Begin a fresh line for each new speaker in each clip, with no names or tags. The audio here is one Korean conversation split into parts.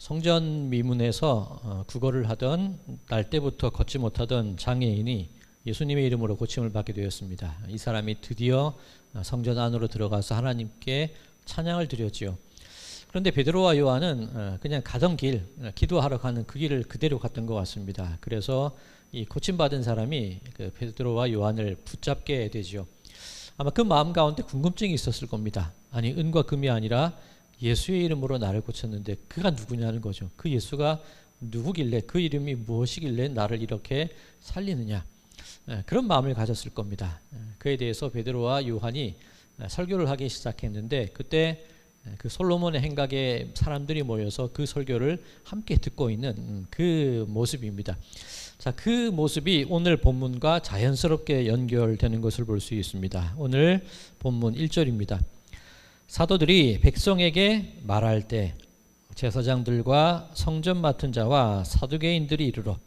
성전 미문에서 구걸을 하던 날 때부터 걷지 못하던 장애인이 예수님의 이름으로 고침을 받게 되었습니다. 이 사람이 드디어 성전 안으로 들어가서 하나님께 찬양을 드렸지요. 그런데 베드로와 요한은 그냥 가던 길, 기도하러 가는 그 길을 그대로 갔던 것 같습니다. 그래서 이 고침받은 사람이 그 베드로와 요한을 붙잡게 되죠. 아마 그 마음 가운데 궁금증이 있었을 겁니다. 아니, 은과 금이 아니라 예수의 이름으로 나를 고쳤는데 그가 누구냐는 거죠. 그 예수가 누구길래, 그 이름이 무엇이길래 나를 이렇게 살리느냐, 그런 마음을 가졌을 겁니다. 그에 대해서 베드로와 요한이 설교를 하기 시작했는데, 그때 그 솔로몬의 행각에 사람들이 모여서 그 설교를 함께 듣고 있는 그 모습입니다. 자, 그 모습이 오늘 본문과 자연스럽게 연결되는 것을 볼 수 있습니다. 오늘 본문 1절입니다. 사도들이 백성에게 말할 때 제사장들과 성전 맡은 자와 사두개인들이 이르러,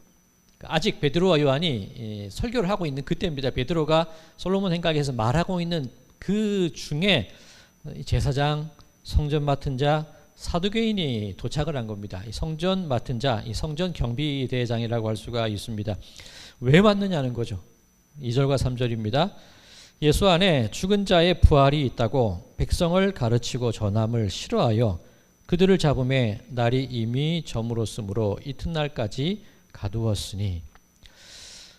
아직 베드로와 요한이 설교를 하고 있는 그때입니다. 베드로가 솔로몬 행각에서 말하고 있는 그 중에 제사장, 성전 맡은 자, 사두개인이 도착을 한 겁니다. 이 성전 맡은 자, 이 성전 경비대장이라고 할 수가 있습니다. 왜 왔느냐는 거죠. 2절과 3절입니다. 예수 안에 죽은 자의 부활이 있다고 백성을 가르치고 전함을 싫어하여 그들을 잡음에 날이 이미 저물었으므로 이튿날까지 가두었으니.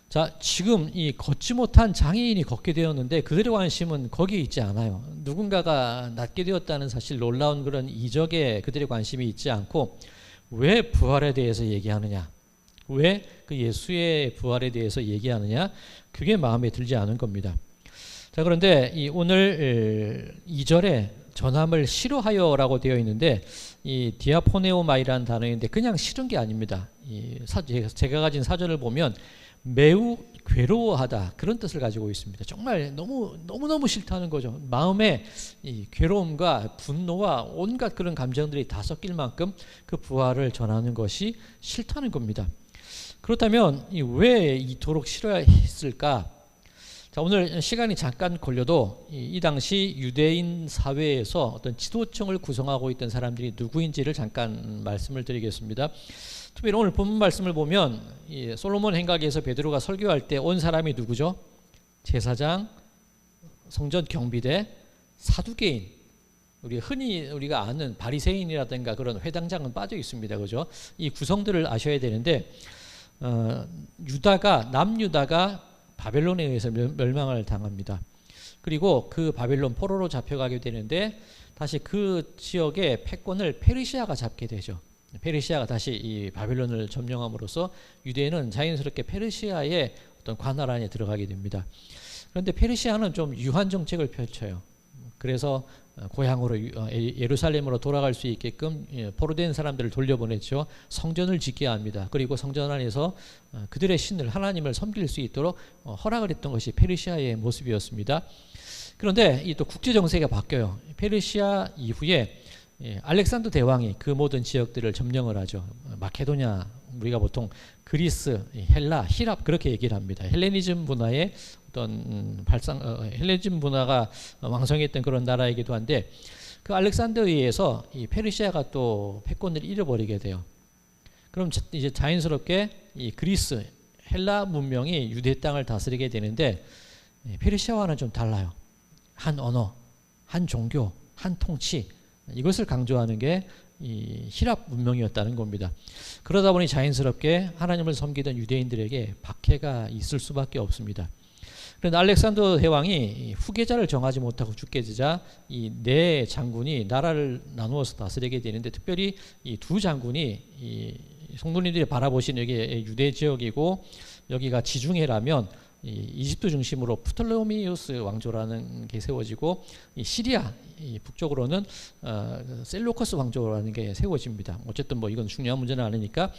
자, 지금 이 걷지 못한 장애인이 걷게 되었는데 그들의 관심은 거기에 있지 않아요. 누군가가 낫게 되었다는 사실, 놀라운 그런 이적에 그들의 관심이 있지 않고, 왜 부활에 대해서 얘기하느냐, 왜 그 예수의 부활에 대해서 얘기하느냐, 그게 마음에 들지 않은 겁니다. 자, 그런데 이 오늘 2절에 전함을 싫어하여라고 되어 있는데, 이 디아포네오마이라는 단어인데 그냥 싫은 게 아닙니다. 제가 가진 사전을 보면 매우 괴로워하다, 그런 뜻을 가지고 있습니다. 정말 너무너무 싫다는 거죠. 마음에 이 괴로움과 분노와 온갖 그런 감정들이 다 섞일 만큼 그 부활을 전하는 것이 싫다는 겁니다. 그렇다면 왜 이토록 싫어했을까? 자, 오늘 시간이 잠깐 걸려도 이 당시 유대인 사회에서 어떤 지도층을 구성하고 있던 사람들이 누구인지를 잠깐 말씀을 드리겠습니다. 특별히 오늘 본문 말씀을 보면 이 솔로몬 행각에서 베드로가 설교할 때 온 사람이 누구죠? 제사장, 성전 경비대, 사두개인. 흔히 우리가 아는 바리새인이라든가 그런 회당장은 빠져 있습니다. 그죠? 이 구성들을 아셔야 되는데, 남유다가 바벨론에 의해서 멸망을 당합니다. 그리고 그 바벨론 포로로 잡혀가게 되는데, 다시 그 지역의 패권을 페르시아가 잡게 되죠. 페르시아가 다시 이 바벨론을 점령함으로써 유대인은 자연스럽게 페르시아의 어떤 관할 안에 들어가게 됩니다. 그런데 페르시아는 좀 유한 정책을 펼쳐요. 그래서 고향으로 예루살렘으로 돌아갈 수 있게끔 포로된 사람들을 돌려보냈죠. 성전을 짓게 합니다. 그리고 성전 안에서 그들의 신을, 하나님을 섬길 수 있도록 허락을 했던 것이 페르시아의 모습이었습니다. 그런데 이 또 국제 정세가 바뀌어요. 페르시아 이후에 알렉산더 대왕이 그 모든 지역들을 점령을 하죠. 마케도냐, 우리가 보통 그리스, 헬라, 히랍 그렇게 얘기를 합니다. 헬레니즘 문화의 어떤 헬레니즘 문화가 왕성했던 그런 나라이기도 한데, 그 알렉산더에 의해서 이 페르시아가 또 패권을 잃어버리게 돼요. 그럼 이제 자연스럽게 이 그리스, 헬라 문명이 유대 땅을 다스리게 되는데, 페르시아와는 좀 달라요. 한 언어, 한 종교, 한 통치, 이것을 강조하는 게 이 히랍 문명이었다는 겁니다. 그러다 보니 자연스럽게 하나님을 섬기던 유대인들에게 박해가 있을 수밖에 없습니다. 그런데 알렉산더 대왕이 후계자를 정하지 못하고 죽게 되자 이 네 장군이 나라를 나누어서 다스리게 되는데, 특별히 이 두 장군이, 이 성도님들이 바라보신 여기 유대 지역이고 여기가 지중해라면 이 이집트 중심으로 프톨레미우스 왕조라는 게 세워지고, 이 시리아 이 북쪽으로는 셀루커스 왕조라는 게 세워집니다. 어쨌든 뭐 이건 중요한 문제는 아니니까,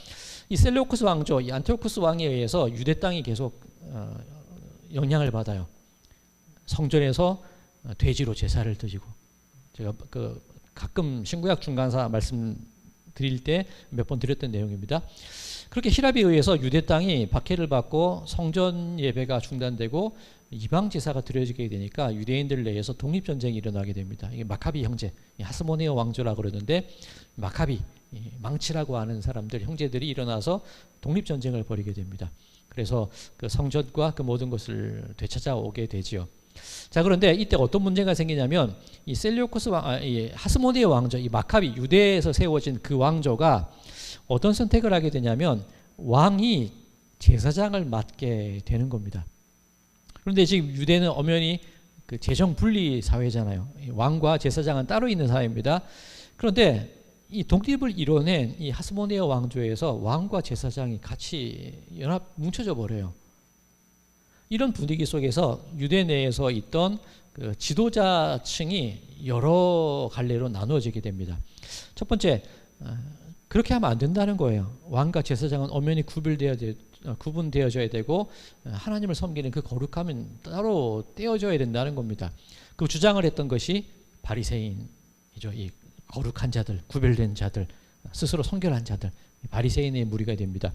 이 셀루커스 왕조, 이 안티오쿠스 왕에 의해서 유대 땅이 계속 영향을 받아요. 성전에서 돼지로 제사를 드리고, 제가 가끔 신구약 중간사 말씀 드릴 때 몇 번 드렸던 내용입니다. 그렇게 히랍에 의해서 유대 땅이 박해를 받고 성전 예배가 중단되고 이방 제사가 드려지게 되니까 유대인들 내에서 독립전쟁이 일어나게 됩니다. 이게 마카비 형제, 하스모네오 왕조라고 그러는데, 마카비, 망치라고 하는 사람들, 형제들이 일어나서 독립전쟁을 벌이게 됩니다. 그래서 그 성전과 그 모든 것을 되찾아오게 되지요. 자, 그런데 이때 어떤 문제가 생기냐면 이 셀류코스 왕, 이 하스모니아 왕조, 이 마카비 유대에서 세워진 그 왕조가 어떤 선택을 하게 되냐면 왕이 제사장을 맡게 되는 겁니다. 그런데 지금 유대는 엄연히 그 재정 분리 사회잖아요. 왕과 제사장은 따로 있는 사회입니다. 그런데 이 독립을 이뤄낸 이 하스모니아 왕조에서 왕과 제사장이 같이 뭉쳐져 버려요. 이런 분위기 속에서 유대 내에서 있던 그 지도자층이 여러 갈래로 나누어지게 됩니다. 첫 번째, 그렇게 하면 안 된다는 거예요. 왕과 제사장은 엄연히 구분되어져야 되고 하나님을 섬기는 그 거룩함은 따로 떼어져야 된다는 겁니다. 그 주장을 했던 것이 바리새인이죠. 이 거룩한 자들, 구별된 자들, 스스로 성결한 자들, 바리새인의 무리가 됩니다.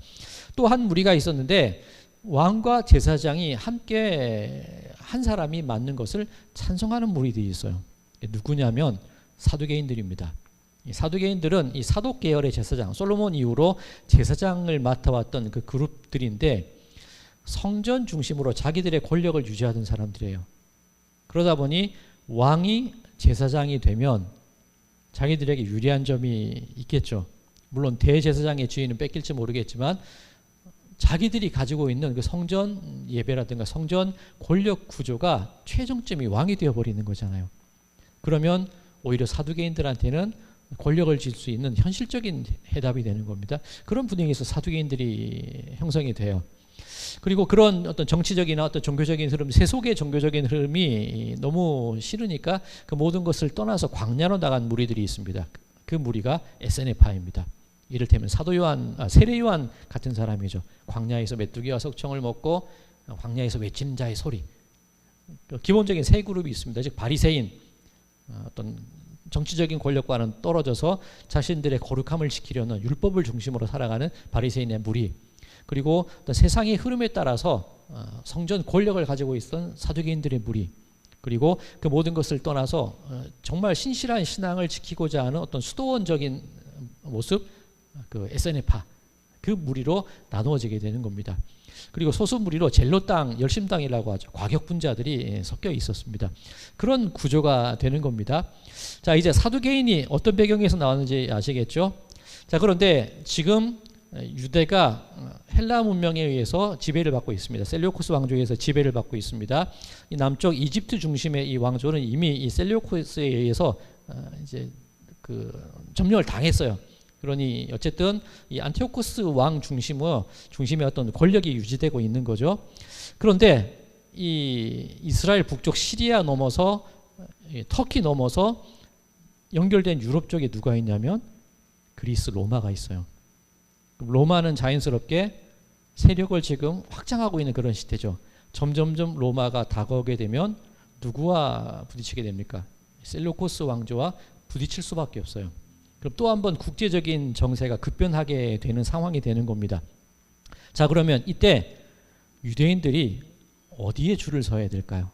또 한 무리가 있었는데 왕과 제사장이 함께 한 사람이 맞는 것을 찬성하는 무리들이 있어요. 누구냐면 사두개인들입니다. 이 사두개인들은 이 사독 계열의 제사장, 솔로몬 이후로 제사장을 맡아왔던 그 그룹들인데 성전 중심으로 자기들의 권력을 유지하던 사람들이에요. 그러다 보니 왕이 제사장이 되면 자기들에게 유리한 점이 있겠죠. 물론 대제사장의 지위는 뺏길지 모르겠지만 자기들이 가지고 있는 그 성전 예배라든가 성전 권력 구조가 최종점이 왕이 되어버리는 거잖아요. 그러면 오히려 사두개인들한테는 권력을 질 수 있는 현실적인 해답이 되는 겁니다. 그런 분위기에서 사두개인들이 형성이 돼요. 그리고 그런 어떤 정치적이나 어떤 종교적인 흐름, 세속의 종교적인 흐름이 너무 싫으니까 그 모든 것을 떠나서 광야로 나간 무리들이 있습니다. 그 무리가 에세네파입니다. 이를테면 세례 요한 같은 사람이죠. 광야에서 메뚜기와 석청을 먹고 광야에서 외치는 자의 소리. 기본적인 세 그룹이 있습니다. 즉 바리새인, 어떤 정치적인 권력과는 떨어져서 자신들의 거룩함을 지키려는 율법을 중심으로 살아가는 바리새인의 무리, 그리고 세상의 흐름에 따라서 성전 권력을 가지고 있던 사두개인들의 무리, 그리고 그 모든 것을 떠나서 정말 신실한 신앙을 지키고자 하는 어떤 수도원적인 모습, 그 에세네파, 그 무리로 나누어지게 되는 겁니다. 그리고 소수 무리로 젤로당, 열심당이라고 하죠. 과격분자들이 섞여 있었습니다. 그런 구조가 되는 겁니다. 자, 이제 사두개인이 어떤 배경에서 나왔는지 아시겠죠? 자, 그런데 지금 유대가 헬라 문명에 의해서 지배를 받고 있습니다. 셀류코스 왕조에서 지배를 받고 있습니다. 이 남쪽 이집트 중심의 이 왕조는 이미 이 셀류코스에 의해서 이제 그 점령을 당했어요. 그러니 어쨌든 이 안티오코스 왕 중심의 어떤 권력이 유지되고 있는 거죠. 그런데 이 이스라엘 북쪽 시리아 넘어서 터키 넘어서 연결된 유럽 쪽에 누가 있냐면 그리스 로마가 있어요. 로마는 자연스럽게 세력을 지금 확장하고 있는 그런 시대죠. 점점점 로마가 다가오게 되면 누구와 부딪히게 됩니까? 셀루코스 왕조와 부딪힐 수밖에 없어요. 그럼 또 한 번 국제적인 정세가 급변하게 되는 상황이 되는 겁니다. 자, 그러면 이때 유대인들이 어디에 줄을 서야 될까요?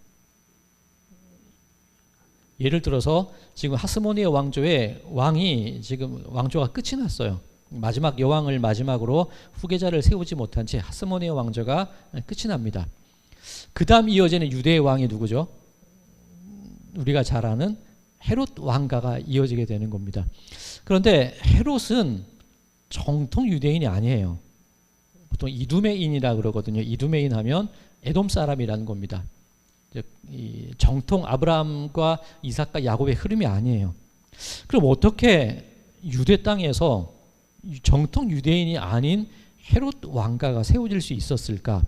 예를 들어서 지금 하스모니아 왕조의 왕이 지금 왕조가 끝이 났어요. 마지막 여왕을 마지막으로 후계자를 세우지 못한 채 하스모니아 왕조가 끝이 납니다. 그 다음 이어지는 유대의 왕이 누구죠? 우리가 잘 아는 헤롯 왕가가 이어지게 되는 겁니다. 그런데 헤롯은 정통 유대인이 아니에요. 보통 이두메인이라 그러거든요. 이두메인 하면 에돔 사람이라는 겁니다. 이 정통 아브라함과 이삭과 야곱의 흐름이 아니에요. 그럼 어떻게 유대 땅에서 정통 유대인이 아닌 헤롯 왕가가 세워질 수 있었을까?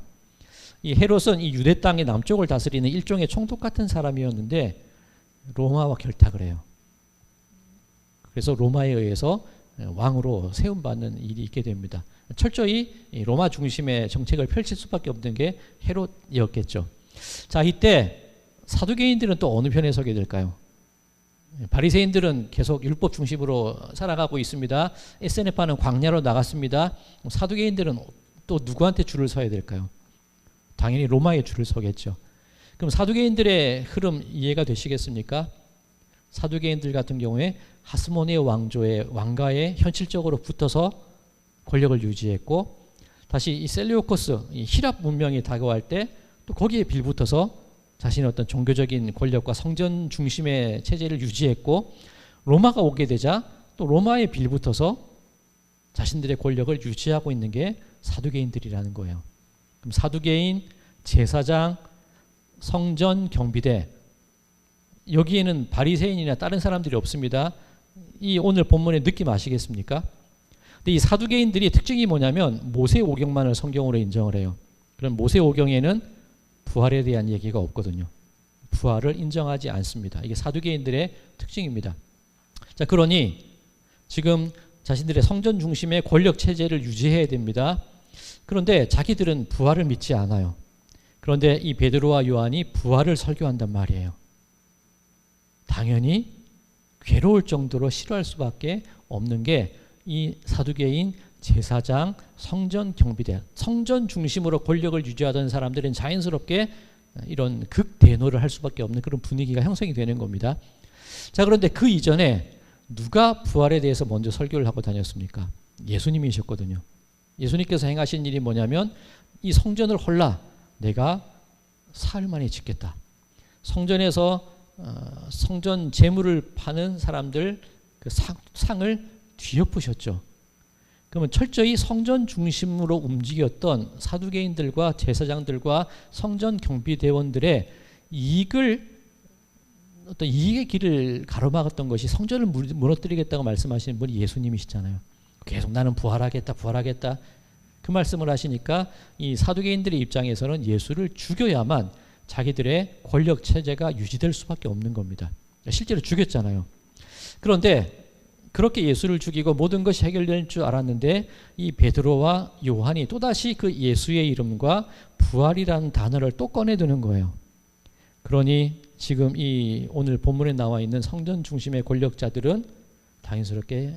이 헤롯은 이 유대 땅의 남쪽을 다스리는 일종의 총독 같은 사람이었는데 로마와 결탁을 해요. 그래서 로마에 의해서 왕으로 세움받는 일이 있게 됩니다. 철저히 로마 중심의 정책을 펼칠 수밖에 없는 게 헤롯이었겠죠. 자, 이때 사두개인들은 또 어느 편에 서게 될까요? 바리새인들은 계속 율법 중심으로 살아가고 있습니다. 에세네파는 광야로 나갔습니다. 사두개인들은 또 누구한테 줄을 서야 될까요? 당연히 로마에 줄을 서겠죠. 그럼 사두개인들의 흐름 이해가 되시겠습니까? 사두개인들 같은 경우에 하스모니아 왕가에 현실적으로 붙어서 권력을 유지했고, 다시 이 셀리오코스 이 히랍 문명이 다가갈 때 또 거기에 빌붙어서 자신의 어떤 종교적인 권력과 성전 중심의 체제를 유지했고, 로마가 오게 되자 또 로마에 빌붙어서 자신들의 권력을 유지하고 있는 게 사두개인들이라는 거예요. 그럼 사두개인, 제사장, 성전 경비대, 여기에는 바리새인이나 다른 사람들이 없습니다. 이 오늘 본문의 느낌 아시겠습니까? 근데 이 사두개인들이 특징이 뭐냐면 모세오경만을 성경으로 인정을 해요. 그럼 모세오경에는 부활에 대한 얘기가 없거든요. 부활을 인정하지 않습니다. 이게 사두개인들의 특징입니다. 자, 그러니 지금 자신들의 성전 중심의 권력 체제를 유지해야 됩니다. 그런데 자기들은 부활을 믿지 않아요. 그런데 이 베드로와 요한이 부활을 설교한단 말이에요. 당연히 괴로울 정도로 싫어할 수밖에 없는 게 이 사두개인, 제사장, 성전 경비대, 성전 중심으로 권력을 유지하던 사람들은 자연스럽게 이런 극대노를 할 수밖에 없는 그런 분위기가 형성이 되는 겁니다. 자, 그런데 그 이전에 누가 부활에 대해서 먼저 설교를 하고 다녔습니까? 예수님이셨거든요. 예수님께서 행하신 일이 뭐냐면 이 성전을 홀라 내가 사흘 만에 짓겠다. 성전에서 성전 재물을 파는 사람들 그 상을 뒤엎으셨죠. 그러면 철저히 성전 중심으로 움직였던 사두개인들과 제사장들과 성전 경비대원들의 어떤 이익의 길을 가로막았던 것이 성전을 무너뜨리겠다고 말씀하시는 분이 예수님이시잖아요. 계속 나는 부활하겠다, 부활하겠다. 그 말씀을 하시니까 이 사두개인들의 입장에서는 예수를 죽여야만 자기들의 권력 체제가 유지될 수밖에 없는 겁니다. 실제로 죽였잖아요. 그런데 그렇게 예수를 죽이고 모든 것이 해결될 줄 알았는데 이 베드로와 요한이 또다시 그 예수의 이름과 부활이라는 단어를 또 꺼내드는 거예요. 그러니 지금 이 오늘 본문에 나와 있는 성전 중심의 권력자들은 당연스럽게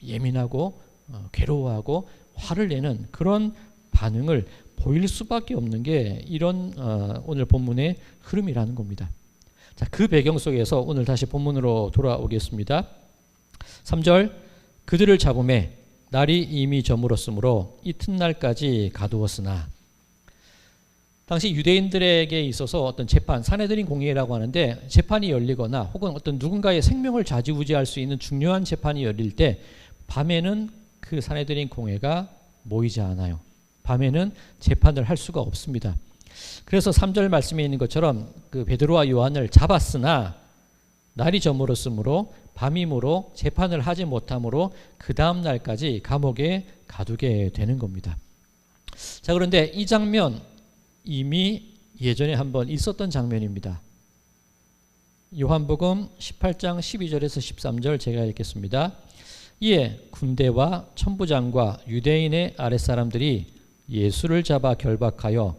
예민하고 괴로워하고 화를 내는 그런 반응을 보일 수밖에 없는 게 이런 오늘 본문의 흐름이라는 겁니다. 자, 그 배경 속에서 오늘 다시 본문으로 돌아오겠습니다. 3절, 그들을 잡음에 날이 이미 저물었으므로 이튿날까지 가두었으나. 당시 유대인들에게 있어서 어떤 재판, 산헤드린 공의회라고 하는데 재판이 열리거나 혹은 어떤 누군가의 생명을 좌지우지할 수 있는 중요한 재판이 열릴 때 밤에는 그 산헤드린 공회가 모이지 않아요. 밤에는 재판을 할 수가 없습니다. 그래서 3절 말씀에 있는 것처럼 그 베드로와 요한을 잡았으나 날이 저물었으므로 밤이므로 재판을 하지 못하므로 그 다음 날까지 감옥에 가두게 되는 겁니다. 자, 그런데 이 장면 이미 예전에 한번 있었던 장면입니다. 요한복음 18장 12절에서 13절 제가 읽겠습니다. 이에 군대와 천부장과 유대인의 아랫사람들이 예수를 잡아 결박하여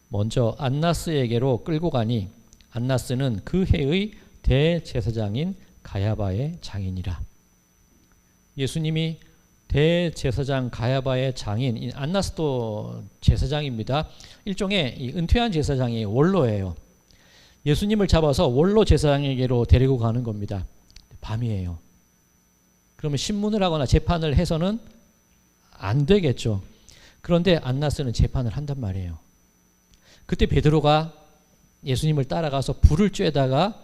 먼저 안나스에게로 끌고 가니 안나스는 그 해의 대제사장인 가야바의 장인이라. 예수님이 대제사장 가야바의 장인, 안나스도 제사장입니다. 일종의 이 은퇴한 제사장이 원로예요. 예수님을 잡아서 원로 제사장에게로 데리고 가는 겁니다. 밤이에요. 그러면 신문을 하거나 재판을 해서는 안 되겠죠. 그런데 안나스는 재판을 한단 말이에요. 그때 베드로가 예수님을 따라가서 불을 쬐다가,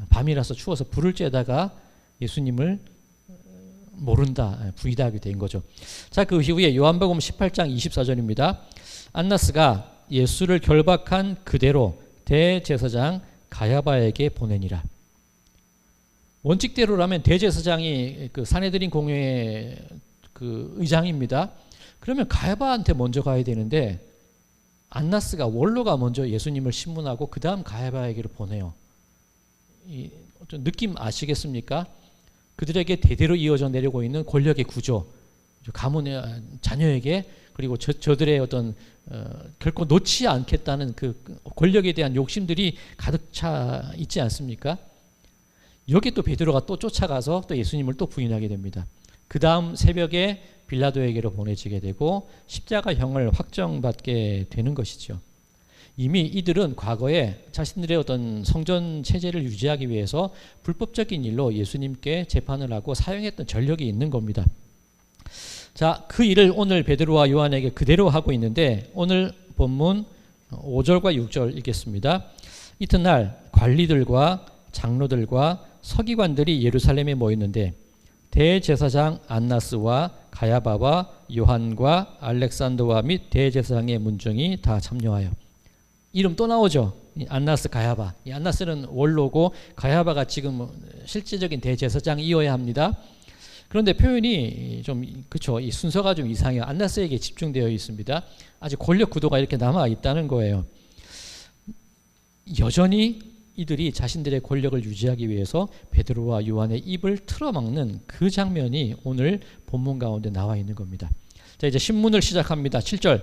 밤이라서 추워서 불을 쬐다가 예수님을 모른다, 부인하게 된 거죠. 자, 그 이후에 요한복음 18장 24절입니다. 안나스가 예수를 결박한 그대로 대제사장 가야바에게 보내니라. 원칙대로라면 대제사장이 그 산헤드린 공회의 그 의장입니다. 그러면 가야바한테 먼저 가야 되는데 안나스가 원로가 먼저 예수님을 신문하고 그 다음 가야바에게로 보내요. 이 어떤 느낌 아시겠습니까? 그들에게 대대로 이어져 내려고 있는 권력의 구조, 가문의 자녀에게, 그리고 저들의 어떤 결코 놓지 않겠다는 그 권력에 대한 욕심들이 가득 차 있지 않습니까? 여기 또 베드로가 또 쫓아가서 또 예수님을 또 부인하게 됩니다. 그 다음 새벽에 빌라도에게로 보내지게 되고 십자가형을 확정받게 되는 것이죠. 이미 이들은 과거에 자신들의 어떤 성전 체제를 유지하기 위해서 불법적인 일로 예수님께 재판을 하고 사용했던 전력이 있는 겁니다. 자, 그 일을 오늘 베드로와 요한에게 그대로 하고 있는데 오늘 본문 5절과 6절 읽겠습니다. 이튿날 관리들과 장로들과 서기관들이 예루살렘에 모였는데 대제사장 안나스와 가야바와 요한과 알렉산더와 및 대제사장의 문중이 다 참여하여. 이름 또 나오죠. 안나스, 가야바. 이 안나스는 원로고 가야바가 지금 실제적인 대제사장이어야 합니다. 그런데 표현이 좀 그렇죠. 이 순서가 좀 이상해요. 안나스에게 집중되어 있습니다. 아직 권력 구도가 이렇게 남아 있다는 거예요. 여전히 이들이 자신들의 권력을 유지하기 위해서 베드로와 요한의 입을 틀어막는 그 장면이 오늘 본문 가운데 나와 있는 겁니다. 자, 이제 신문을 시작합니다. 7절.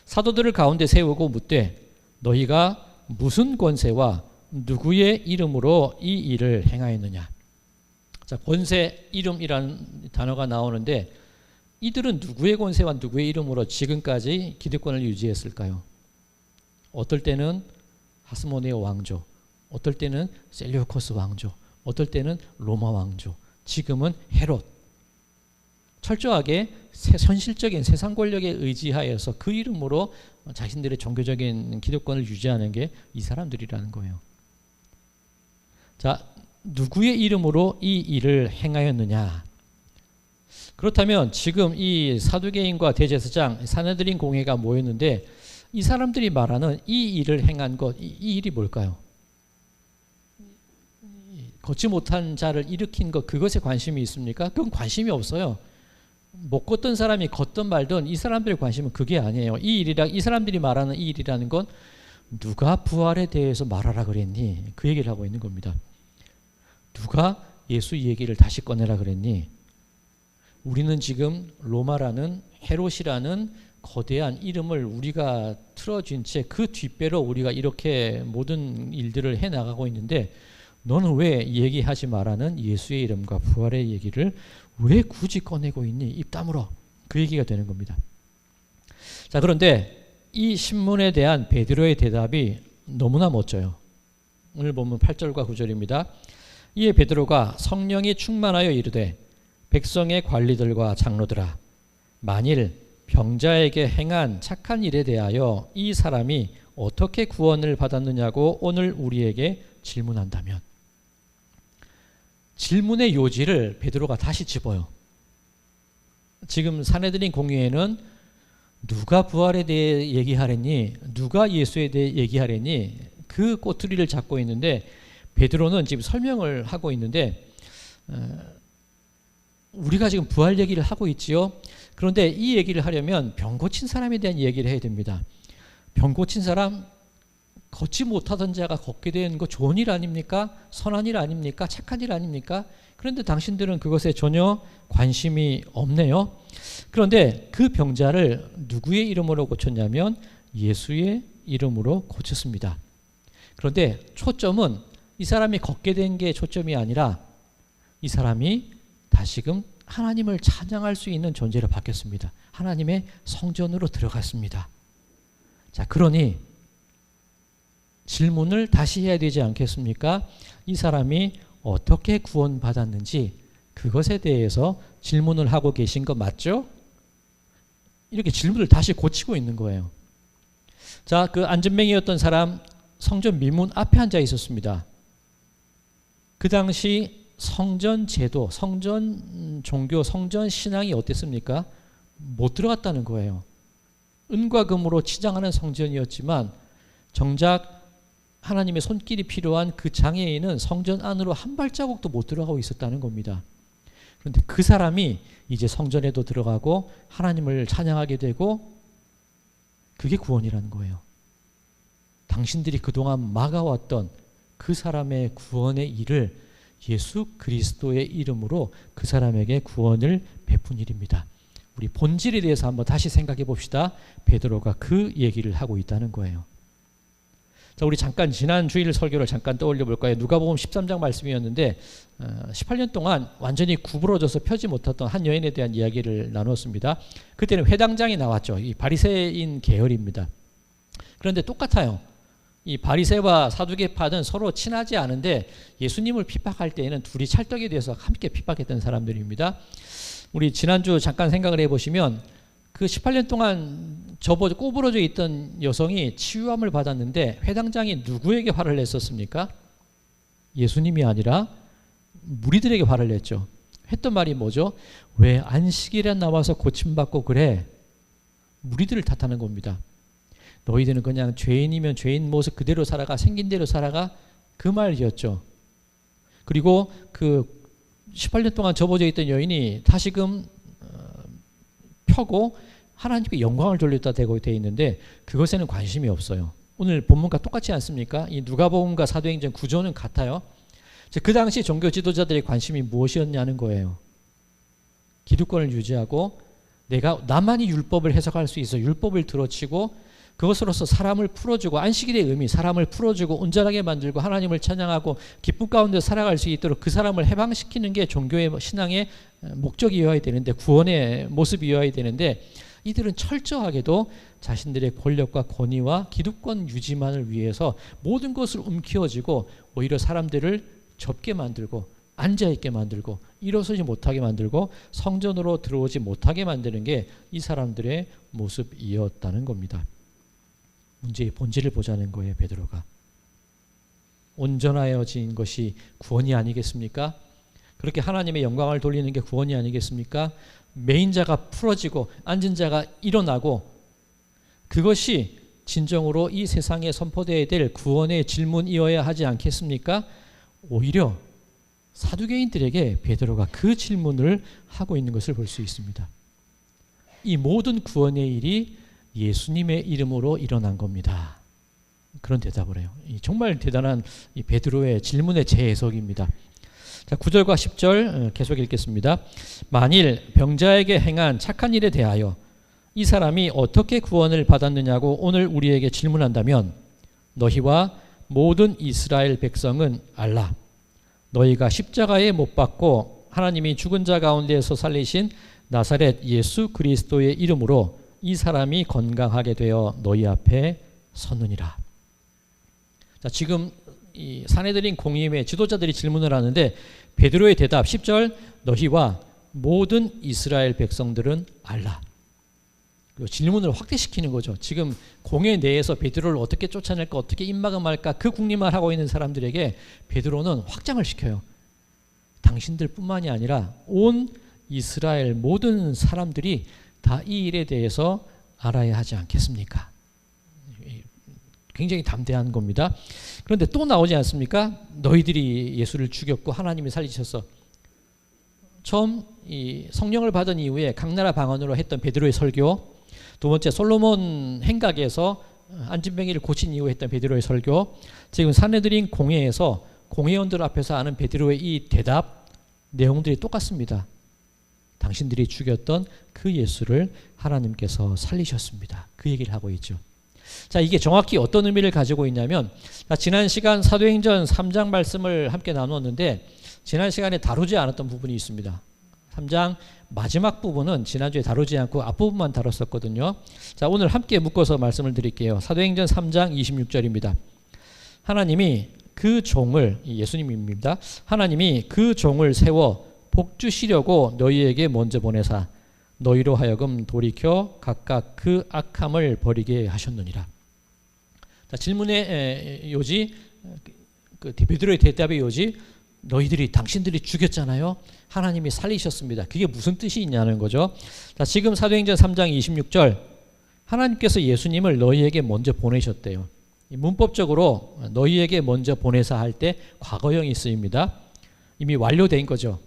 사도들을 가운데 세우고 묻되 너희가 무슨 권세와 누구의 이름으로 이 일을 행하였느냐. 자, 권세, 이름이라는 단어가 나오는데 이들은 누구의 권세와 누구의 이름으로 지금까지 기득권을 유지했을까요? 어떨 때는 하스모네오 왕조, 어떨 때는 셀류코스 왕조, 어떨 때는 로마 왕조, 지금은 헤롯. 철저하게 현실적인 세상 권력에 의지하여서 그 이름으로 자신들의 종교적인 기득권을 유지하는 게 이 사람들이라는 거예요. 자, 누구의 이름으로 이 일을 행하였느냐? 그렇다면 지금 이 사두개인과 대제사장, 사내들인 공회가 모였는데 이 사람들이 말하는 이 일을 행한 것, 이 일이 뭘까요? 걷지 못한 자를 일으킨 것, 그것에 관심이 있습니까? 그건 관심이 없어요. 못 걷던 사람이 걷든 말든 이 사람들의 관심은 그게 아니에요. 이 사람들이 말하는 이 일이라는 건 누가 부활에 대해서 말하라 그랬니? 그 얘기를 하고 있는 겁니다. 누가 예수 얘기를 다시 꺼내라 그랬니? 우리는 지금 로마라는 헤롯이라는 거대한 이름을 우리가 틀어준 채 그 뒷배로 우리가 이렇게 모든 일들을 해나가고 있는데 너는 왜 얘기하지 말라는 예수의 이름과 부활의 얘기를 왜 굳이 꺼내고 있니? 입 다물어. 그 얘기가 되는 겁니다. 자, 그런데 이 신문에 대한 베드로의 대답이 너무나 멋져요. 오늘 보면 8절과 9절입니다. 이에 베드로가 성령이 충만하여 이르되 백성의 관리들과 장로들아, 만일 병자에게 행한 착한 일에 대하여 이 사람이 어떻게 구원을 받았느냐고 오늘 우리에게 질문한다면. 질문의 요지를 베드로가 다시 짚어요. 지금 사내들인 공회에는 누가 부활에 대해 얘기하랬니? 누가 예수에 대해 얘기하랬니? 그 꼬투리를 잡고 있는데 베드로는 지금 설명을 하고 있는데 우리가 지금 부활 얘기를 하고 있지요. 그런데 이 얘기를 하려면 병 고친 사람에 대한 얘기를 해야 됩니다. 병 고친 사람, 걷지 못하던 자가 걷게 된 거 좋은 일 아닙니까? 선한 일 아닙니까? 착한 일 아닙니까? 그런데 당신들은 그것에 전혀 관심이 없네요. 그런데 그 병자를 누구의 이름으로 고쳤냐면 예수의 이름으로 고쳤습니다. 그런데 초점은 이 사람이 걷게 된 게 초점이 아니라 이 사람이 다시금 하나님을 찬양할 수 있는 존재로 바뀌었습니다. 하나님의 성전으로 들어갔습니다. 자, 그러니 질문을 다시 해야 되지 않겠습니까? 이 사람이 어떻게 구원받았는지 그것에 대해서 질문을 하고 계신 거 맞죠? 이렇게 질문을 다시 고치고 있는 거예요. 자, 그 안전뱅이였던 사람 성전 미문 앞에 앉아 있었습니다. 그 당시 성전 제도, 성전 종교, 성전 신앙이 어땠습니까? 못 들어갔다는 거예요. 은과 금으로 치장하는 성전이었지만 정작 하나님의 손길이 필요한 그 장애인은 성전 안으로 한 발자국도 못 들어가고 있었다는 겁니다. 그런데 그 사람이 이제 성전에도 들어가고 하나님을 찬양하게 되고 그게 구원이라는 거예요. 당신들이 그동안 막아왔던 그 사람의 구원의 일을 예수 그리스도의 이름으로 그 사람에게 구원을 베푼 일입니다. 우리 본질에 대해서 한번 다시 생각해 봅시다. 베드로가 그 얘기를 하고 있다는 거예요. 자, 우리 잠깐 지난 주일 설교를 잠깐 떠올려 볼까요? 누가복음 13장 말씀이었는데 18년 동안 완전히 구부러져서 펴지 못했던 한 여인에 대한 이야기를 나누었습니다. 그때는 회당장이 나왔죠. 이 바리새인 계열입니다. 그런데 똑같아요. 이 바리새와 사두개파는 서로 친하지 않은데 예수님을 핍박할 때에는 둘이 찰떡이 돼서 함께 핍박했던 사람들입니다. 우리 지난주 잠깐 생각을 해보시면 그 18년 동안 꼬부러져 있던 여성이 치유함을 받았는데 회당장이 누구에게 화를 냈었습니까? 예수님이 아니라 무리들에게 화를 냈죠. 했던 말이 뭐죠? 왜 안식일에 나와서 고침받고 그래? 무리들을 탓하는 겁니다. 너희들은 그냥 죄인이면 죄인 모습 그대로 살아가, 생긴 대로 살아가, 그 말이었죠. 그리고 그 18년 동안 접어져 있던 여인이 다시금 펴고 하나님께 영광을 돌렸다 되고 돼 있는데 그것에는 관심이 없어요. 오늘 본문과 똑같지 않습니까? 이 누가복음과 사도행전 구조는 같아요. 그 당시 종교 지도자들의 관심이 무엇이었냐는 거예요. 기득권을 유지하고 나만이 율법을 해석할 수 있어 율법을 들어치고 그것으로서 사람을 풀어주고 안식일의 의미 사람을 풀어주고 온전하게 만들고 하나님을 찬양하고 기쁨 가운데 살아갈 수 있도록 그 사람을 해방시키는 게 종교의 신앙의 목적이어야 되는데 구원의 모습이어야 되는데 이들은 철저하게도 자신들의 권력과 권위와 기득권 유지만을 위해서 모든 것을 움켜쥐고 오히려 사람들을 접게 만들고 앉아있게 만들고 일어서지 못하게 만들고 성전으로 들어오지 못하게 만드는 게 이 사람들의 모습이었다는 겁니다. 문제의 본질을 보자는 거예요. 베드로가 온전하여진 것이 구원이 아니겠습니까? 그렇게 하나님의 영광을 돌리는 게 구원이 아니겠습니까? 메인 자가 풀어지고 앉은 자가 일어나고 그것이 진정으로 이 세상에 선포되어야 될 구원의 질문이어야 하지 않겠습니까? 오히려 사두개인들에게 베드로가 그 질문을 하고 있는 것을 볼 수 있습니다. 이 모든 구원의 일이 예수님의 이름으로 일어난 겁니다. 그런 대답을 해요. 정말 대단한 이 베드로의 질문의 재해석입니다. 자, 9절과 10절 계속 읽겠습니다. 만일 병자에게 행한 착한 일에 대하여 이 사람이 어떻게 구원을 받았느냐고 오늘 우리에게 질문한다면 너희와 모든 이스라엘 백성은 알라. 너희가 십자가에 못 박고 하나님이 죽은 자 가운데에서 살리신 나사렛 예수 그리스도의 이름으로 이 사람이 건강하게 되어 너희 앞에 섰느니라. 자, 지금 이 산헤드린 공의회 지도자들이 질문을 하는데 베드로의 대답 10절 너희와 모든 이스라엘 백성들은 알라. 질문을 확대시키는 거죠. 지금 공회 내에서 베드로를 어떻게 쫓아낼까 어떻게 입막음할까 그 궁리만 하고 있는 사람들에게 베드로는 확장을 시켜요. 당신들 뿐만이 아니라 온 이스라엘 모든 사람들이 다 이 일에 대해서 알아야 하지 않겠습니까? 굉장히 담대한 겁니다. 그런데 또 나오지 않습니까? 너희들이 예수를 죽였고 하나님이 살리셨어. 처음 이 성령을 받은 이후에 각 나라 방언으로 했던 베드로의 설교, 두 번째 솔로몬 행각에서 안진뱅이를 고친 이후에 했던 베드로의 설교, 지금 산헤드린 공회에서 공회원들 앞에서 하는 베드로의 이 대답 내용들이 똑같습니다. 당신들이 죽였던 그 예수를 하나님께서 살리셨습니다. 그 얘기를 하고 있죠. 자, 이게 정확히 어떤 의미를 가지고 있냐면 지난 시간 사도행전 3장 말씀을 함께 나누었는데 지난 시간에 다루지 않았던 부분이 있습니다. 3장 마지막 부분은 지난주에 다루지 않고 앞부분만 다뤘었거든요. 자, 오늘 함께 묶어서 말씀을 드릴게요. 사도행전 3장 26절입니다. 하나님이 그 종을, 예수님입니다. 하나님이 그 종을 세워 복 주시려고 너희에게 먼저 보내사 너희로 하여금 돌이켜 각각 그 악함을 버리게 하셨느니라. 자, 질문의 요지, 그 베드로의 대답의 요지, 너희들이 당신들이 죽였잖아요. 하나님이 살리셨습니다. 그게 무슨 뜻이 있냐는 거죠. 자, 지금 사도행전 3장 26절 하나님께서 예수님을 너희에게 먼저 보내셨대요. 문법적으로 너희에게 먼저 보내사 할 때 과거형이 쓰입니다. 이미 완료된 거죠.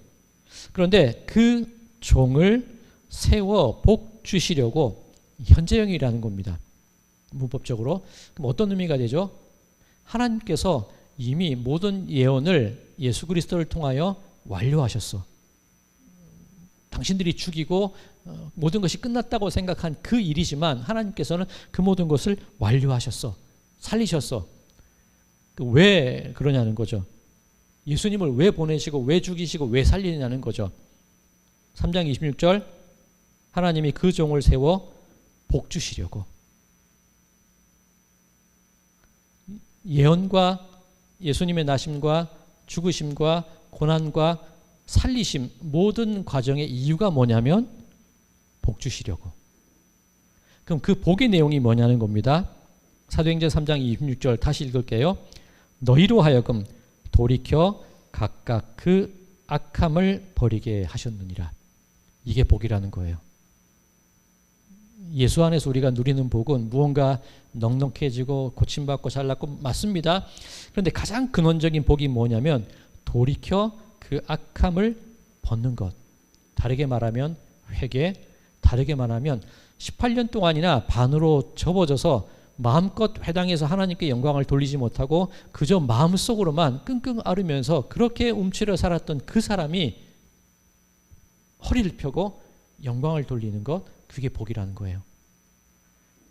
그런데 그 종을 세워 복 주시려고 현재형이라는 겁니다. 문법적으로. 그럼 어떤 의미가 되죠? 하나님께서 이미 모든 예언을 예수 그리스도를 통하여 완료하셨어. 당신들이 죽이고 모든 것이 끝났다고 생각한 그 일이지만 하나님께서는 그 모든 것을 완료하셨어. 살리셨어. 왜 그러냐는 거죠. 예수님을 왜 보내시고 왜 죽이시고 왜 살리느냐는 거죠. 3장 26절 하나님이 그 종을 세워 복 주시려고. 예언과 예수님의 나심과 죽으심과 고난과 살리심 모든 과정의 이유가 뭐냐면 복 주시려고. 그럼 그 복의 내용이 뭐냐는 겁니다. 사도행전 3장 26절 다시 읽을게요. 너희로 하여금 돌이켜 각각 그 악함을 버리게 하셨느니라. 이게 복이라는 거예요. 예수 안에서 우리가 누리는 복은 무언가 넉넉해지고 고침받고 잘났고 맞습니다. 그런데 가장 근원적인 복이 뭐냐면 돌이켜 그 악함을 벗는 것. 다르게 말하면 회개, 다르게 말하면 18년 동안이나 반으로 접어져서 마음껏 회당에서 하나님께 영광을 돌리지 못하고 그저 마음속으로만 끙끙 앓으면서 그렇게 움츠려 살았던 그 사람이 허리를 펴고 영광을 돌리는 것, 그게 복이라는 거예요.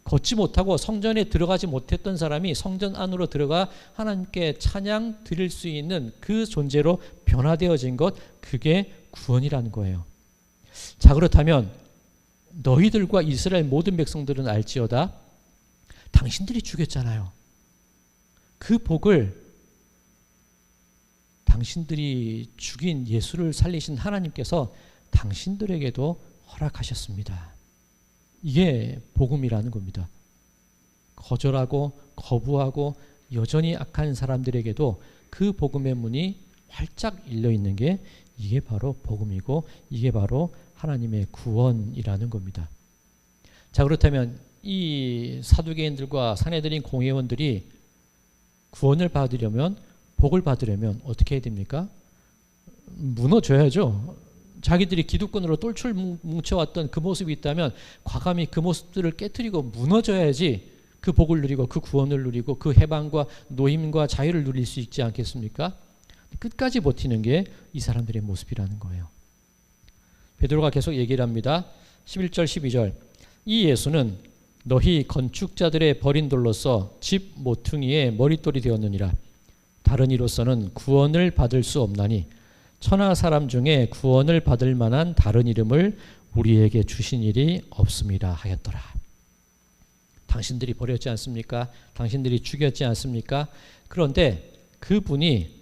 걷지 못하고 성전에 들어가지 못했던 사람이 성전 안으로 들어가 하나님께 찬양 드릴 수 있는 그 존재로 변화되어진 것, 그게 구원이라는 거예요. 자, 그렇다면 너희들과 이스라엘 모든 백성들은 알지어다. 당신들이 죽였잖아요. 그 복을 당신들이 죽인 예수를 살리신 하나님께서 당신들에게도 허락하셨습니다. 이게 복음이라는 겁니다. 거절하고 거부하고 여전히 악한 사람들에게도 그 복음의 문이 활짝 열려 있는 게 이게 바로 복음이고 이게 바로 하나님의 구원이라는 겁니다. 자, 그렇다면 이 사두개인들과 산헤드린 공회원들이 구원을 받으려면, 복을 받으려면 어떻게 해야 됩니까? 무너져야죠. 자기들이 기득권으로 똘출 뭉쳐왔던 그 모습이 있다면 과감히 그 모습들을 깨트리고 무너져야지 그 복을 누리고 그 구원을 누리고 그 해방과 노임과 자유를 누릴 수 있지 않겠습니까? 끝까지 버티는 게 이 사람들의 모습이라는 거예요. 베드로가 계속 얘기를 합니다. 11절 12절 이 예수는 너희 건축자들의 버린 돌로서 집 모퉁이의 머릿돌이 되었느니라. 다른 이로서는 구원을 받을 수 없나니 천하 사람 중에 구원을 받을 만한 다른 이름을 우리에게 주신 일이 없습니다 하였더라. 당신들이 버렸지 않습니까? 당신들이 죽였지 않습니까? 그런데 그분이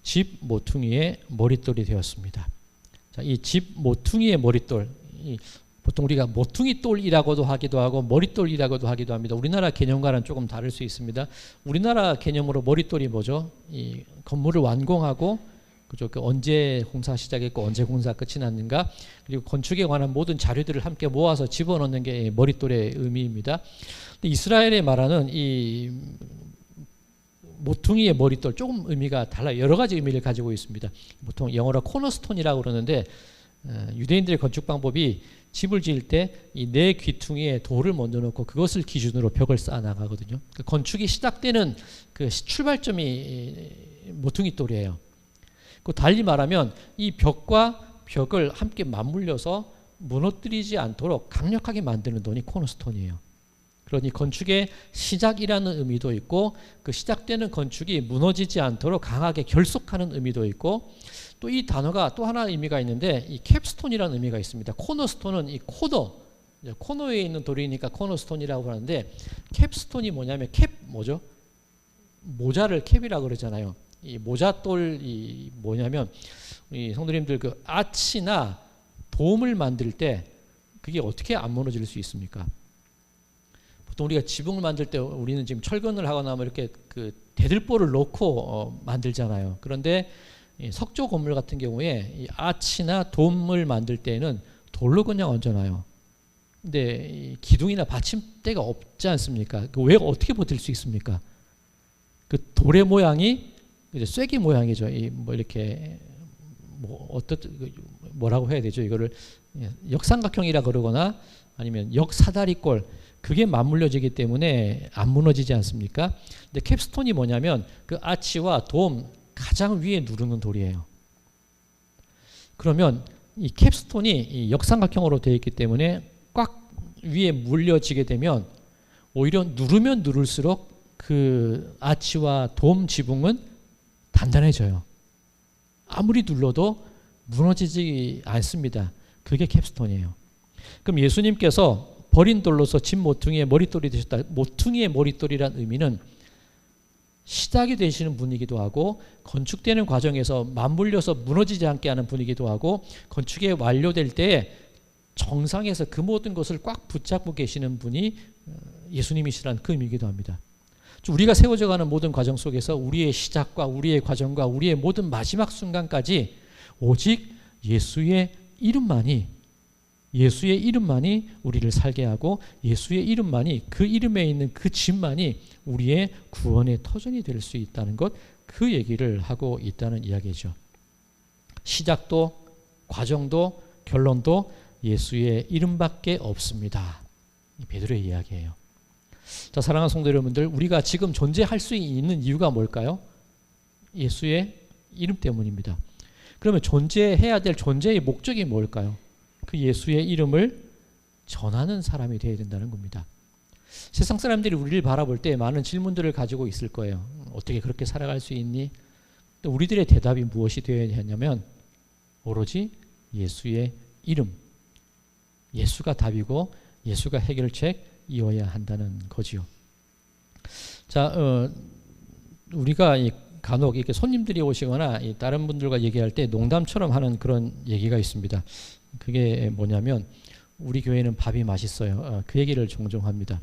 집 모퉁이의 머릿돌이 되었습니다. 자, 이 집 모퉁이의 머릿돌, 보통 우리가 모퉁이돌이라고도 하기도 하고 머릿돌이라고도 하기도 합니다. 우리나라 개념과는 조금 다를 수 있습니다. 우리나라 개념으로 머릿돌이 뭐죠? 이 건물을 완공하고 그죠? 그 언제 공사 시작했고 언제 공사 끝이 났는가, 그리고 건축에 관한 모든 자료들을 함께 모아서 집어넣는 게 머릿돌의 의미입니다. 근데 이스라엘에 말하는 이 모퉁이의 머릿돌 조금 의미가 달라요. 여러 가지 의미를 가지고 있습니다. 보통 영어로 코너스톤이라고 그러는데 유대인들의 건축 방법이 집을 지을 때 이 네 귀퉁이에 돌을 먼저 넣고 그것을 기준으로 벽을 쌓아 나가거든요. 그 건축이 시작되는 그 출발점이 모퉁이 돌이에요. 그 달리 말하면 이 벽과 벽을 함께 맞물려서 무너뜨리지 않도록 강력하게 만드는 돈이 코너스톤이에요. 그러니 건축의 시작이라는 의미도 있고 그 시작되는 건축이 무너지지 않도록 강하게 결속하는 의미도 있고, 또 이 단어가 또 하나 의미가 있는데 이 캡스톤이라는 의미가 있습니다. 코너스톤은 이 코너에 있는 돌이니까 코너스톤이라고 하는데, 캡스톤이 뭐냐면 캡 뭐죠? 모자를 캡이라고 그러잖아요. 이 모자돌이 뭐냐면 이 성도님들 그 아치나 돔을 만들 때 그게 어떻게 안 무너질 수 있습니까? 보통 우리가 지붕을 만들 때 우리는 지금 철근을 하거나 뭐 이렇게 그 대들보를 놓고 만들잖아요. 그런데 이 석조 건물 같은 경우에 이 아치나 돔을 만들 때는 돌로 그냥 얹어놔요. 근데 이 기둥이나 받침대가 없지 않습니까? 그 왜 어떻게 버틸 수 있습니까? 그 돌의 모양이 쐐기 모양이죠. 이 뭐 이렇게 뭐라고 해야 되죠? 이거를 역삼각형이라 그러거나 아니면 역사다리꼴, 그게 맞물려지기 때문에 안 무너지지 않습니까? 근데 캡스톤이 뭐냐면 그 아치와 돔 가장 위에 누르는 돌이에요. 그러면 이 캡스톤이 이 역삼각형으로 되어 있기 때문에 꽉 위에 물려지게 되면 오히려 누르면 누를수록 그 아치와 돔 지붕은 단단해져요. 아무리 눌러도 무너지지 않습니다. 그게 캡스톤이에요. 그럼 예수님께서 버린 돌로서 집 모퉁이의 머릿돌이 되셨다. 모퉁이의 머릿돌이란 의미는 시작이 되시는 분이기도 하고 건축되는 과정에서 맞물려서 무너지지 않게 하는 분이기도 하고 건축이 완료될 때 정상에서 그 모든 것을 꽉 붙잡고 계시는 분이 예수님이시라는 그 의미이기도 합니다. 우리가 세워져가는 모든 과정 속에서 우리의 시작과 우리의 과정과 우리의 모든 마지막 순간까지 오직 예수의 이름만이 우리를 살게 하고 예수의 이름만이, 그 이름에 있는 그 집만이 우리의 구원의 터전이 될 수 있다는 것, 그 얘기를 하고 있다는 이야기죠. 시작도 과정도 결론도 예수의 이름밖에 없습니다. 베드로의 이야기예요. 자, 사랑하는 성도 여러분들, 우리가 지금 존재할 수 있는 이유가 뭘까요? 예수의 이름 때문입니다. 그러면 존재해야 될 존재의 목적이 뭘까요? 그 예수의 이름을 전하는 사람이 되어야 된다는 겁니다. 세상 사람들이 우리를 바라볼 때 많은 질문들을 가지고 있을 거예요. 어떻게 그렇게 살아갈 수 있니? 또 우리들의 대답이 무엇이 되어야 하냐면 오로지 예수의 이름, 예수가 답이고 예수가 해결책이어야 한다는 거지요. 자, 우리가 간혹 이렇게 손님들이 오시거나 다른 분들과 얘기할 때 농담처럼 하는 그런 얘기가 있습니다. 그게 뭐냐면 우리 교회는 밥이 맛있어요. 그 얘기를 종종 합니다.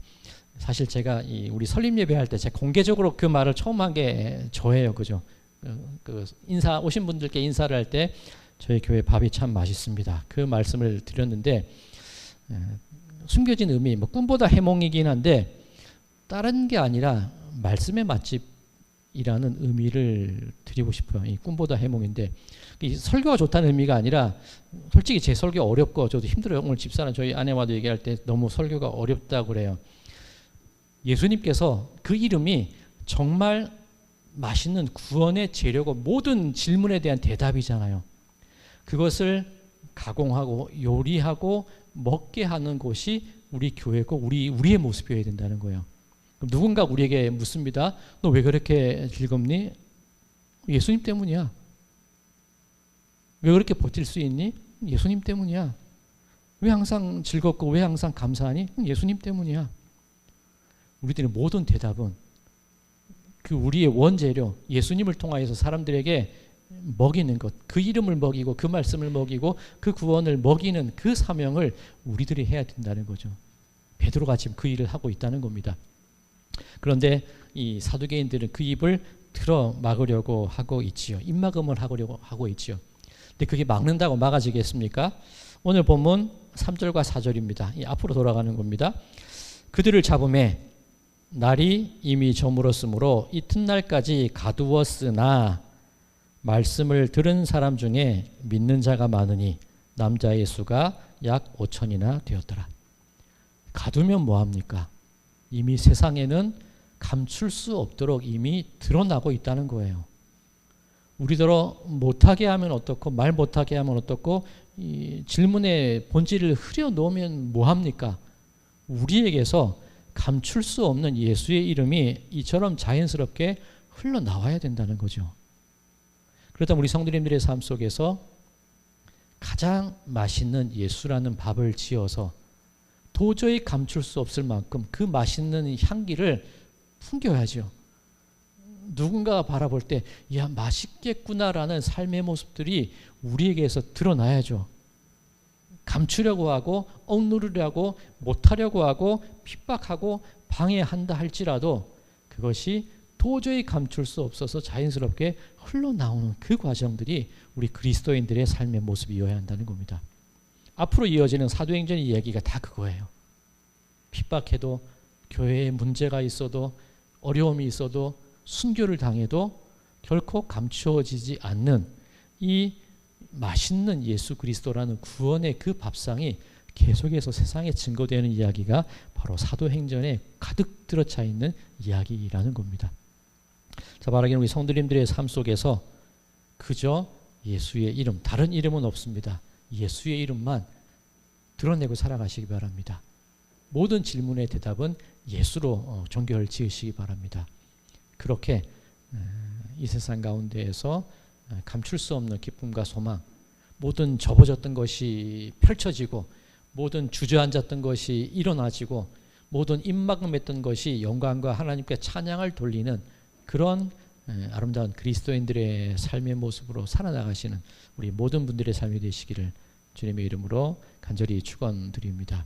사실 제가 우리 설립 예배할 때 제가 공개적으로 그 말을 처음 한 게 저예요. 그죠? 그 인사 오신 분들께 인사를 할 때 저희 교회 밥이 참 맛있습니다. 그 말씀을 드렸는데 숨겨진 의미, 뭐 꿈보다 해몽이긴 한데 다른 게 아니라 말씀의 맛집이라는 의미를 드리고 싶어요. 이 꿈보다 해몽인데 이 설교가 좋다는 의미가 아니라 솔직히 제 설교 어렵고 저도 힘들어요. 오늘 집사는 저희 아내와도 얘기할 때 너무 설교가 어렵다고 그래요. 예수님께서 그 이름이 정말 맛있는 구원의 재료고 모든 질문에 대한 대답이잖아요. 그것을 가공하고 요리하고 먹게 하는 곳이 우리 교회고 우리의 모습이어야 된다는 거예요. 그럼 누군가 우리에게 묻습니다. 너 왜 그렇게 즐겁니? 예수님 때문이야. 왜 그렇게 버틸 수 있니? 예수님 때문이야. 왜 항상 즐겁고 왜 항상 감사하니? 예수님 때문이야. 우리들의 모든 대답은 그 우리의 원재료 예수님을 통하여서 사람들에게 먹이는 것, 그 이름을 먹이고 그 말씀을 먹이고 그 구원을 먹이는 그 사명을 우리들이 해야 된다는 거죠. 베드로가 지금 그 일을 하고 있다는 겁니다. 그런데 이 사두개인들은 그 입을 틀어 막으려고 하고 있지요. 입막음을 하려고 하고 있지요. 근데 그게 막는다고 막아지겠습니까? 오늘 본문 3절과 4절입니다. 이 앞으로 돌아가는 겁니다. 그들을 잡음에 날이 이미 저물었으므로 이튿날까지 가두었으나 말씀을 들은 사람 중에 믿는 자가 많으니 남자의 수가 약 5천이나 되었더라. 가두면 뭐합니까? 이미 세상에는 감출 수 없도록 이미 드러나고 있다는 거예요. 우리더러 못하게 하면 어떻고 말 못하게 하면 어떻고 이 질문의 본질을 흐려놓으면 뭐합니까? 우리에게서 감출 수 없는 예수의 이름이 이처럼 자연스럽게 흘러나와야 된다는 거죠. 그렇다면 우리 성도님들의 삶 속에서 가장 맛있는 예수라는 밥을 지어서 도저히 감출 수 없을 만큼 그 맛있는 향기를 풍겨야죠. 누군가가 바라볼 때 야 맛있겠구나라는 삶의 모습들이 우리에게서 드러나야죠. 감추려고 하고 억누르려고 못하려고 하고 핍박하고 방해한다 할지라도 그것이 도저히 감출 수 없어서 자연스럽게 흘러나오는 그 과정들이 우리 그리스도인들의 삶의 모습이어야 한다는 겁니다. 앞으로 이어지는 사도행전의 이야기가 다 그거예요. 핍박해도 교회에 문제가 있어도 어려움이 있어도 순교를 당해도 결코 감추어지지 않는 이 맛있는 예수 그리스도라는 구원의 그 밥상이 계속해서 세상에 증거되는 이야기가 바로 사도행전에 가득 들어차 있는 이야기라는 겁니다. 자, 말하기는 우리 성도님들의 삶 속에서 그저 예수의 이름, 다른 이름은 없습니다. 예수의 이름만 드러내고 살아가시기 바랍니다. 모든 질문의 대답은 예수로 종결 지으시기 바랍니다. 그렇게 이 세상 가운데에서 감출 수 없는 기쁨과 소망, 모든 접어졌던 것이 펼쳐지고 모든 주저앉았던 것이 일어나지고 모든 입막음했던 것이 영광과 하나님께 찬양을 돌리는 그런 아름다운 그리스도인들의 삶의 모습으로 살아나가시는 우리 모든 분들의 삶이 되시기를 주님의 이름으로 간절히 축원드립니다.